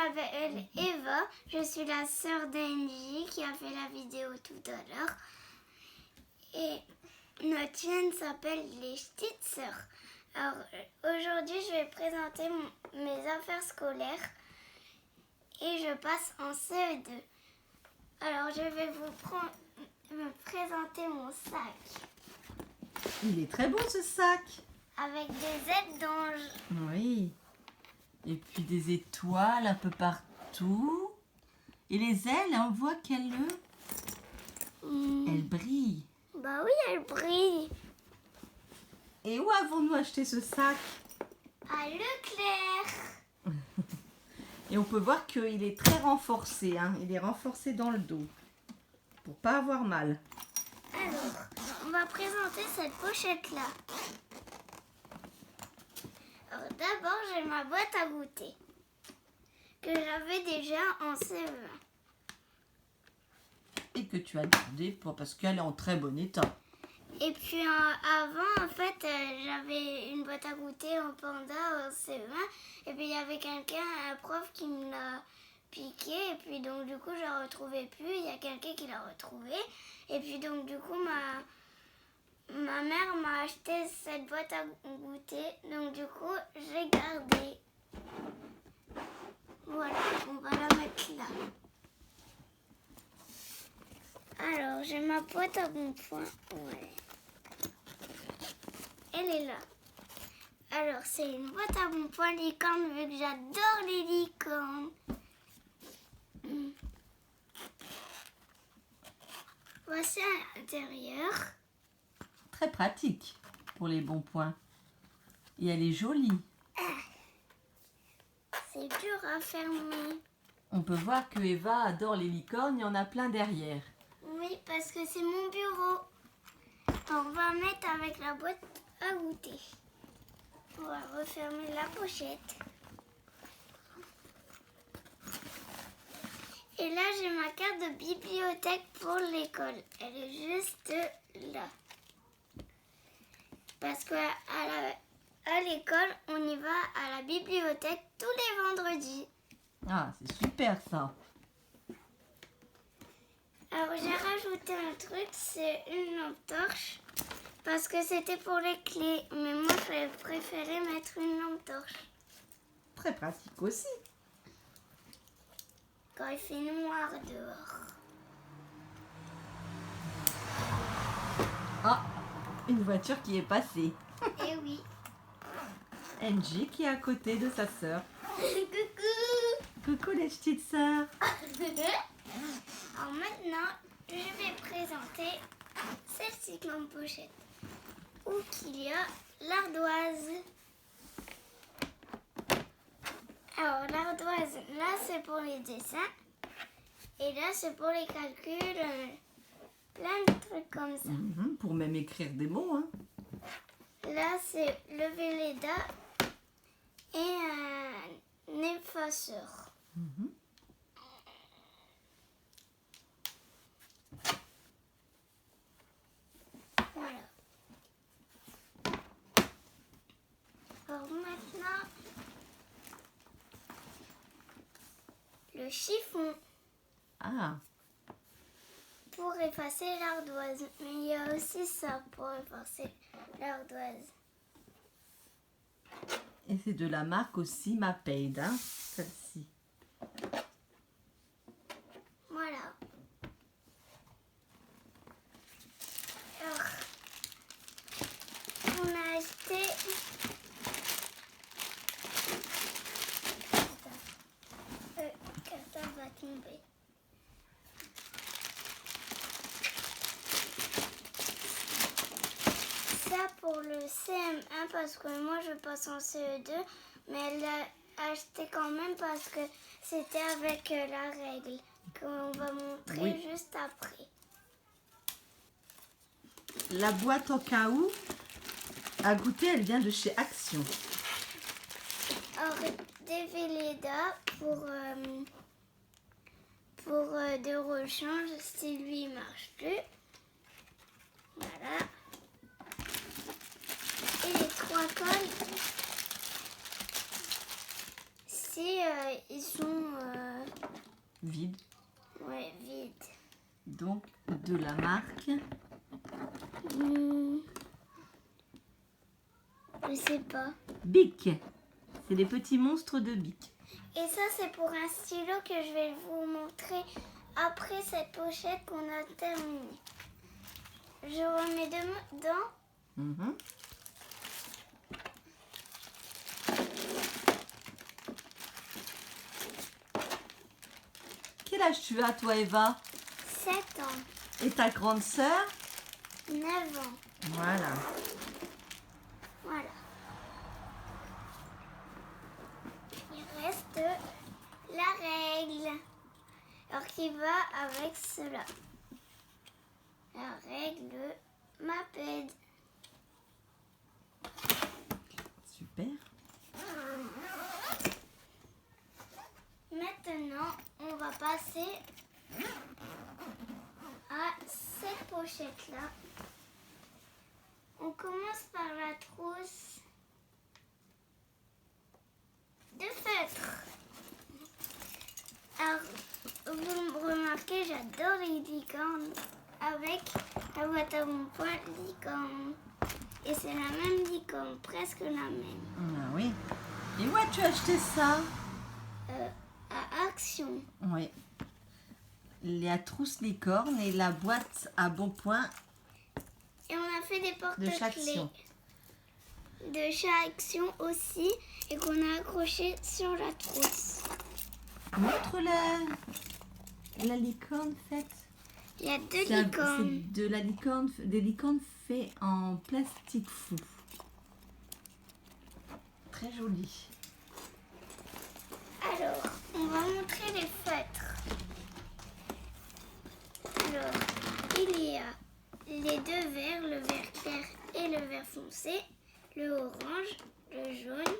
m'appelle Eva, je suis la sœur d'Angie qui a fait la vidéo tout à l'heure. Et notre chaîne s'appelle Les Petites Sœurs. Alors aujourd'hui, je vais présenter mes affaires scolaires et je passe en CE2. Alors je vais me présenter mon sac. Il est très beau ce sac. Avec des ailes d'ange. Oui. Et puis des étoiles un peu partout. Et les ailes, on voit qu'elles elles brillent. Bah oui, elles brillent. Et où avons-nous acheté ce sac? À Leclerc. Et on peut voir qu'il est très renforcé. Hein. Il est renforcé dans le dos. Pour pas avoir mal. Alors, on va présenter cette pochette-là. Alors d'abord, j'ai ma boîte à goûter. Que j'avais déjà en CE1. Et que tu as gardé parce qu'elle est en très bon état. Et puis avant, en fait, j'avais une boîte à goûter en panda en CE1. Et puis il y avait un prof qui me l'a piqué. Et puis donc du coup, je la retrouvais plus. Il y a quelqu'un qui l'a retrouvé. Et puis donc du coup, ma mère m'a acheté cette boîte à goûter. Donc du coup, j'ai gardé. Voilà, on va la mettre là. Alors, j'ai ma boîte à bon point. Ouais. Elle est là. Alors, c'est une boîte à bon point licorne, vu que j'adore les licornes. Voici à l'intérieur. Très pratique pour les bons points. Et elle est jolie. C'est dur à fermer. On peut voir que Eva adore les licornes. Il y en a plein derrière. Oui, parce que c'est mon bureau. On va mettre avec la boîte à goûter. On va refermer la pochette. Et là, j'ai ma carte de bibliothèque pour l'école. Elle est juste là. Parce qu'à l'école, on y va à la bibliothèque tous les vendredis. Ah, c'est super ça. Alors, j'ai rajouté un truc, c'est une lampe torche. Parce que c'était pour les clés. Mais moi, j'aurais préféré mettre une lampe torche. Très pratique aussi. Quand il fait noir dehors. Ah, une voiture qui est passée. Eh oui. Angie qui est à côté de sa sœur. Coucou. Coucou les petites sœurs. Alors maintenant, je vais présenter celle-ci en pochette. Où qu'il y a l'ardoise. Alors l'ardoise, là c'est pour les dessins. Et là c'est pour les calculs. Plein de trucs comme ça. Pour même écrire des mots. Hein. Là c'est le Velleda et un effaceur. Voilà. Alors maintenant, le chiffon Ah, pour effacer l'ardoise. Mais il y a aussi ça pour effacer l'ardoise. et c'est de la marque aussi Maped, hein, celle-ci. Voilà. Alors, on a acheté... Attends, va tomber. Ça pour le CM1 parce que moi je passe en CE2, mais elle l'a acheté quand même parce que c'était avec la règle qu'on va montrer juste après. La boîte en caoutchouc à goûter, elle vient de chez Action. Alors, des Velleda pour de rechange si lui il marche plus. Voilà. Et les 3 cols, si ils sont vide. Ouais, vide. Donc, de la marque. Je sais pas. Bic. C'est des petits monstres de Bic. Et ça, c'est pour un stylo que je vais vous montrer après cette pochette qu'on a terminée. Je remets dedans. Mhm. Quel âge tu as, toi, Eva? 7 ans, Et ta grande sœur? 9 ans. Voilà. Voilà. Il reste la règle. Alors qui va avec cela. La règle MAPED. Super. Maintenant, on va passer à cette pochette-là. On commence par la trousse de feutre. Alors, vous remarquez, j'adore les licornes avec la boîte à bon point licorne. Et c'est la même licorne, presque la même. Ah oui. Et où as-tu acheté ça? À Action. Oui. La trousse licorne et la boîte à bon point Et on a fait des de porte-clés chaque action. de chaque action aussi et qu'on a accroché sur la trousse. Montre la licorne faite. Il y a deux C'est licornes. de la licorne, des licornes faites en plastique fou. Très joli. Alors, on va montrer les feutres. Alors, il y a les deux verts, le vert clair et le vert foncé, le orange, le jaune,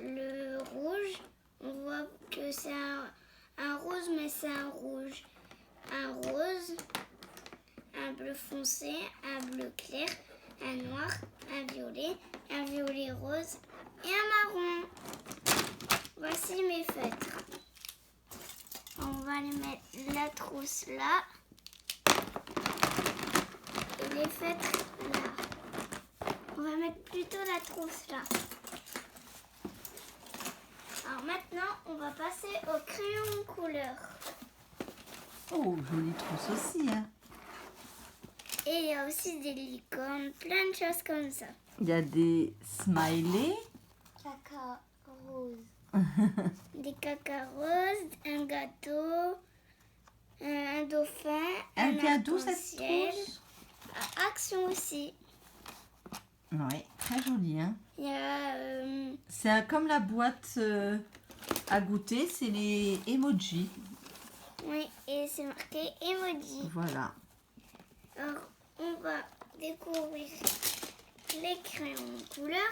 le rouge. On voit que c'est un rose, mais c'est un rouge. Un rose, un bleu foncé, un bleu clair, un noir, un violet rose et un marron. Voici mes feutres. On va les mettre la trousse là et les feutres là. On va mettre plutôt la trousse là. Alors maintenant, on va passer au crayon couleur. Oh, jolie trousse aussi, hein. Et il y a aussi des licornes, plein de choses comme ça. Il y a des smileys. Caca rose. Des caca roses, un gâteau, un dauphin, Elle vient d'où cette arc-en-ciel. trousse? À Action aussi. Oui, très jolie, hein. Il y a C'est comme la boîte à goûter, c'est les emojis. oui, et c'est marqué emoji. Voilà. Alors, on va découvrir les crayons couleur.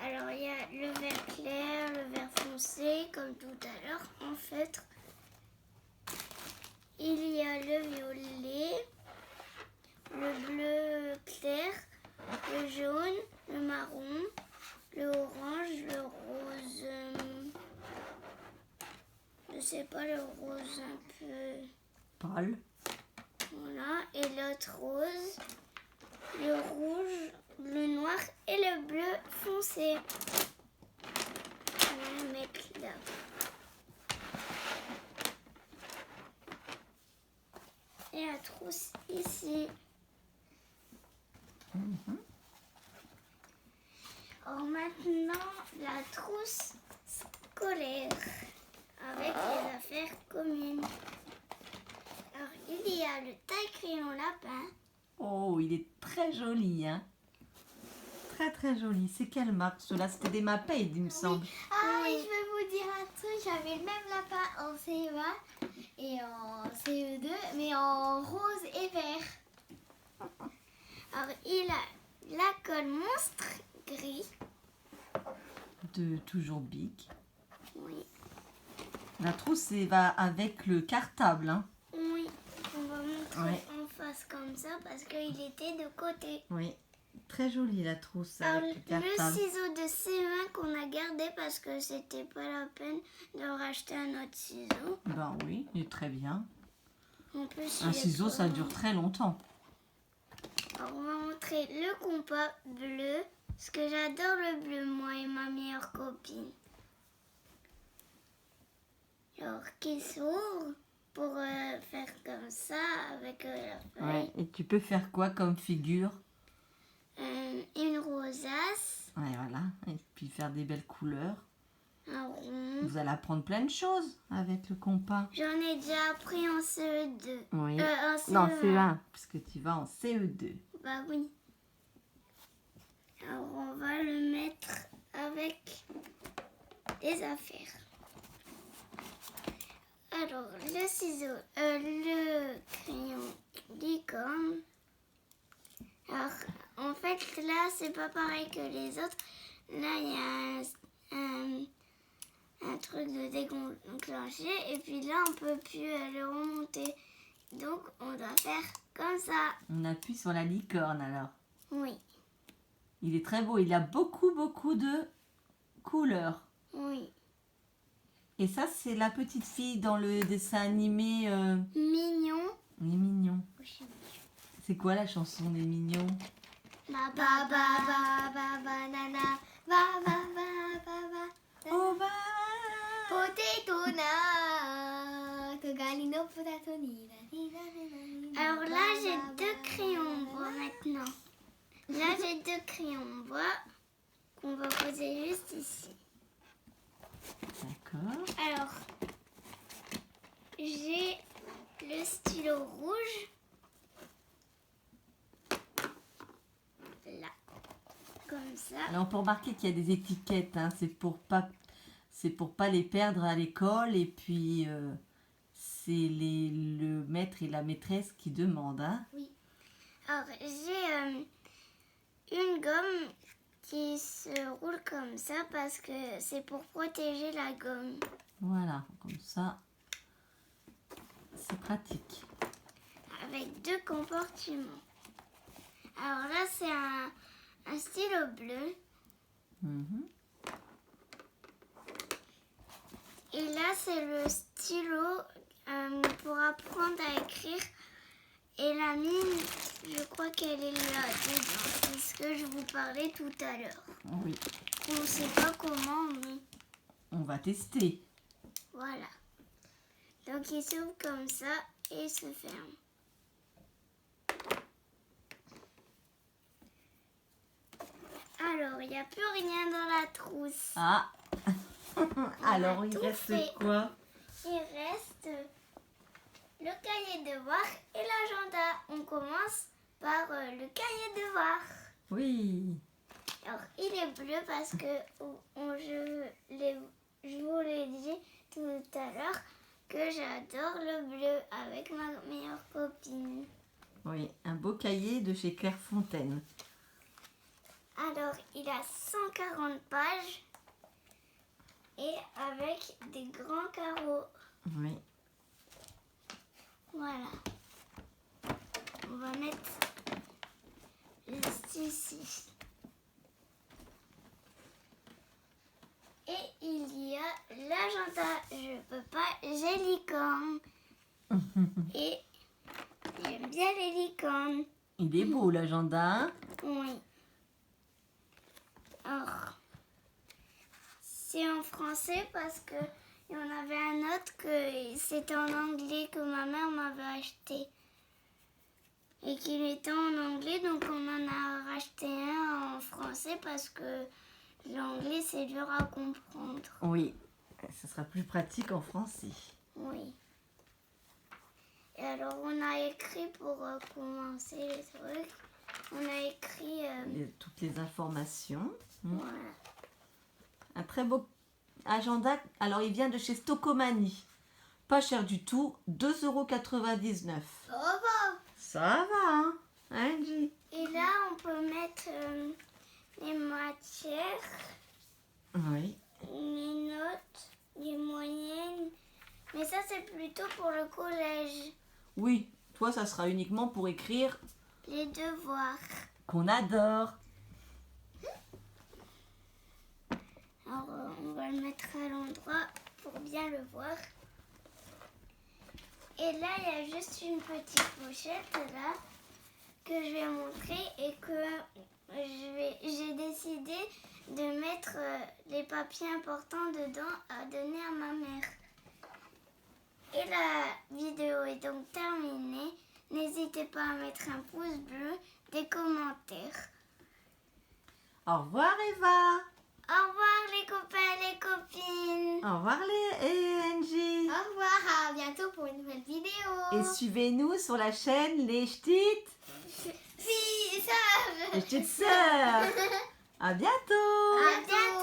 Alors, il y a le vert clair, le vert foncé, comme tout à l'heure, en feutre. Il y a le violet, le bleu clair, le jaune, le marron, le orange, le rose. Je sais pas, le rose un peu. Pâle. Voilà, et l'autre rose, le rouge, le noir et le bleu foncé. On va le mettre là. Et la trousse ici. Alors maintenant, la trousse scolaire avec les affaires communes. Alors, il y a le taille-crayon lapin. Oh, il est très joli, hein. Très très joli. C'est quelle marque cela? C'était des Maped, il me semble. Ah, Oui. et je vais vous dire un truc, j'avais le même lapin en CE1 et en CE2, mais en rose et vert. Alors, il a la colle monstre gris. De toujours Bic. Oui. La trousse, elle va avec le cartable, hein. Oui. On va montrer Ouais. en face comme ça parce qu'il était de côté. Oui. très jolie la trousse Alors, avec le le cartable. ciseau de CE1 qu'on a gardé parce que c'était pas la peine de racheter un autre ciseau. Ben oui, il est très bien. En plus, Un il est ciseau, pas- ça dure très longtemps. Alors, on va montrer le compas bleu. Parce que j'adore le bleu, moi et ma meilleure copine. Alors, qui s'ouvre pour faire comme ça avec la feuille. Ouais. Et tu peux faire quoi comme figure? Une rosace, Ouais, voilà. Et puis faire des belles couleurs. un rond. Vous allez apprendre plein de choses avec le compas. J'en ai déjà appris en CE2. Oui. En CE1. Non, CE1, puisque tu vas en CE2. Bah oui. Alors on va le mettre avec les affaires. Alors le ciseau, le crayon licorne. Alors en fait là c'est pas pareil que les autres. Là il y a un truc de déclencher et puis là on peut plus le remonter. Donc on doit faire comme ça. On appuie sur la licorne alors. Oui, Il est très beau. Il a beaucoup, beaucoup de couleurs. oui. Et ça, c'est la petite fille dans le dessin animé. Mignon. Les Mignons. C'est quoi la chanson des Mignons? Ba ba ba ba ba banana. Ba ba ba ba ba. Oh bah Potato na. Togali no potato ni. Alors là, j'ai deux crayons en bois maintenant. Là, j'ai deux crayons en bois qu'on va poser juste ici. D'accord. Alors, j'ai le stylo rouge. Là. Comme ça. Alors on peut remarquer qu'il y a des étiquettes. Hein. C'est pour pas les perdre à l'école. Et puis c'est le maître et la maîtresse qui demandent. Hein. Alors, j'ai une gomme qui se roule comme ça parce que c'est pour protéger la gomme. Voilà, comme ça, c'est pratique. Avec deux compartiments. Alors là, c'est un stylo bleu. Mhm. Et là, c'est le stylo pour apprendre à écrire. Et la mine, je crois qu'elle est là-dedans. C'est ce que je vous parlais tout à l'heure. Oui, On ne sait pas comment, mais on va tester. voilà. Donc, il s'ouvre comme ça et il se ferme. Alors, il n'y a plus rien dans la trousse. Ah alors, il tout reste fait. quoi? Il reste le cahier de devoirs et l'agenda. On commence par le cahier de devoirs. Oui. Alors, il est bleu parce que je vous l'ai dit tout à l'heure que j'adore le bleu avec ma meilleure copine. Oui, un beau cahier de chez Clairefontaine. Alors, il a 140 pages et avec des grands carreaux. Oui. Voilà. On va mettre juste ici. Et il y a l'agenda. Je peux pas, j'ai licorne. Et j'aime bien les licornes. Il est beau l'agenda. Hein. Oui. Alors, c'est en français parce que il y en avait un autre que c'était en anglais que ma mère m'avait acheté. Et qu'il était en anglais, donc on en a racheté un en français parce que l'anglais c'est dur à comprendre. Oui, ce sera plus pratique en français. Oui. Et alors on a écrit pour commencer les trucs. On a écrit. Toutes les informations. Voilà. Un très beau agenda. Alors, il vient de chez Stocomanie. Pas cher du tout. 2,99 €. Ça va. Ça va, hein, Angie? Et là on peut mettre les matières, Oui. les notes, les moyennes. Mais ça c'est plutôt pour le collège. Oui, toi, ça sera uniquement pour écrire. Les devoirs. qu'on adore. Alors, on va le mettre à l'endroit pour bien le voir. Et là, il y a juste une petite pochette là que je vais montrer et que j'ai décidé de mettre les papiers importants dedans à donner à ma mère. Et la vidéo est donc terminée. N'hésitez pas à mettre un pouce bleu, des commentaires. Au revoir Eva. Au revoir les copains et les copines. Au revoir Angie. Au revoir, à bientôt pour une nouvelle vidéo. Et suivez-nous sur la chaîne Les Ch'tites. Si, sœur. Les Ch'tites Sœurs. À bientôt. À bientôt.